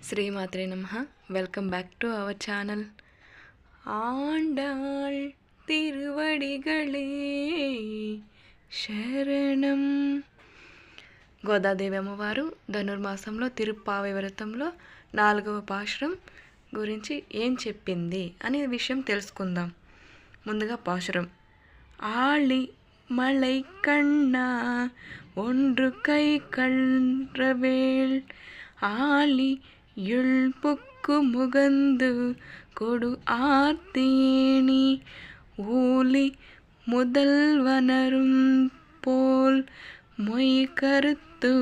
శ్రీమాత్రే నమః. Welcome back to our channel. Andal తిరువడిగళే శరణం. గోదాదేవి అమ్మవారు ధనుర్మాసంలో తిరుప్పావై వ్రతంలో 4వ పాశురం గురించి ఏం చెప్పింది అనే విషయం తెలుసుకుందాం. ముందుగా పాశురం. ఆళి మలై కన్నా ఒండ్రు కై కళ్ళవేళ్ ஆழி எழுப்புக்கு முகந்து கொடு ஆர்த்தேணி ஊலி முதல்வனரும் போல் மொய் கருத்து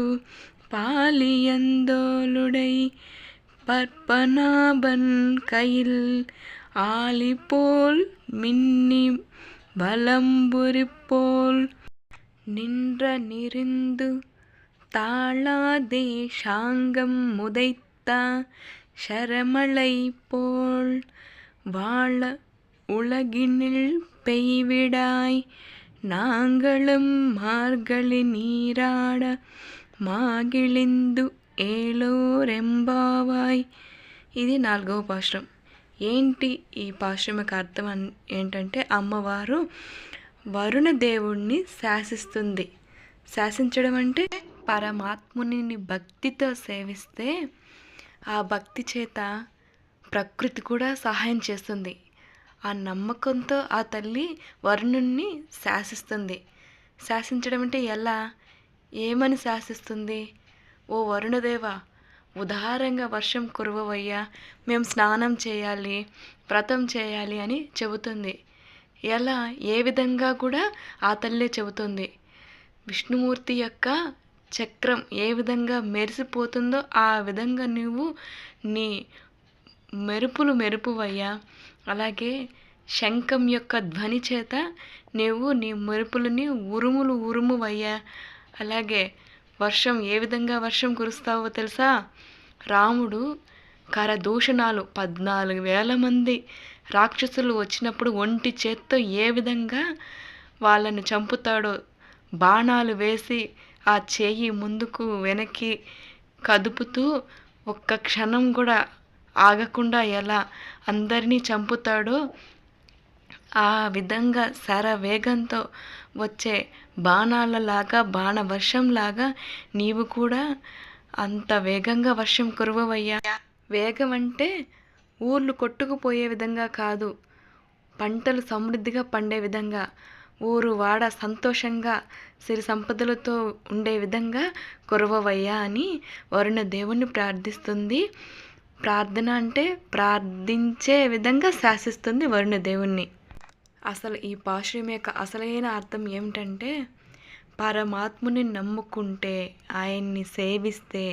பாலியந்தோளுடை பற்பனாபன் கையில் ஆலி போல் மின்னி வலம்புரி போல் நின்ற நிறிந்து தாளாதே சாங்கம் முதைத்த சரமலை போல் வாழ உலகினில் பெய்விடாய் நாங்களும் மார்கழி நீராட మాగిళిందు ఏలోరెంబావాయ్. ఇది 4వ పాశురం. ఏంటి ఈ పాశురం యొక్క అర్థం ఏంటంటే అమ్మవారు వరుణ దేవుణ్ణి శాసిస్తుంది. శాసించడం అంటే పరమాత్ముని భక్తితో సేవిస్తే ఆ భక్తి చేత ప్రకృతి కూడా సహాయం చేస్తుంది. ఆ నమ్మకంతో ఆ తల్లి వరుణుణ్ణి శాసిస్తుంది. శాసించడం అంటే ఎలా, ఏమని శాసిస్తుంది? ఓ వరుణదేవ, ఉదారంగా వర్షం కురవవయ్యా, మేము స్నానం చేయాలి, వ్రతం చేయాలి అని చెబుతుంది. ఎలా, ఏ విధంగా కూడా ఆ తల్లి చెబుతుంది. విష్ణుమూర్తి యొక్క చక్రం ఏ విధంగా మెరిసిపోతుందో ఆ విధంగా నువ్వు నీ మెరుపువయ్యా. అలాగే శంఖం యొక్క ధ్వని చేత నువ్వు నీ మెరుపులని ఉరుమువయ్యా. అలాగే వర్షం ఏ విధంగా వర్షం కురుస్తావో తెలుసా? రాముడు కరదూషణాలు 14,000 మంది రాక్షసులు వచ్చినప్పుడు ఒంటి చేత్తో ఏ విధంగా వాళ్ళను చంపుతాడో, బాణాలు వేసి ఆ చేయి ముందుకు వెనక్కి కదుపుతూ ఒక్క క్షణం కూడా ఆగకుండా ఎలా అందరినీ చంపుతాడో ఆ విధంగా శరవేగంతో వచ్చే బాణాలలాగా, బాణవర్షంలాగా నీవు కూడా అంత వేగంగా వర్షం కురవవయ్యా. వేగం అంటే ఊర్లు కొట్టుకుపోయే విధంగా కాదు, పంటలు సమృద్ధిగా పండే విధంగా, ఊరు వాడ సంతోషంగా సిరి సంపదలతో ఉండే విధంగా కురవవయ్యా అని వరుణ దేవుణ్ణి ప్రార్థిస్తుంది. ప్రార్థన అంటే ప్రార్థించే విధంగా శాసిస్తుంది వరుణ దేవుణ్ణి. అసలు ఈ పాశురం యొక్క అసలైన అర్థం ఏమిటంటే, పరమాత్ముని నమ్ముకుంటే, ఆయన్ని సేవిస్తే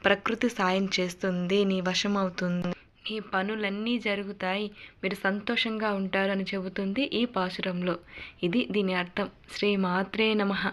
ప్రకృతి సాయం చేస్తుంది, నీ వశం అవుతుంది, నీ పనులన్నీ జరుగుతాయి, మీరు సంతోషంగా ఉంటారు అని చెబుతుంది ఈ పాశురంలో. ఇది దీని అర్థం. శ్రీమాత్రే నమః.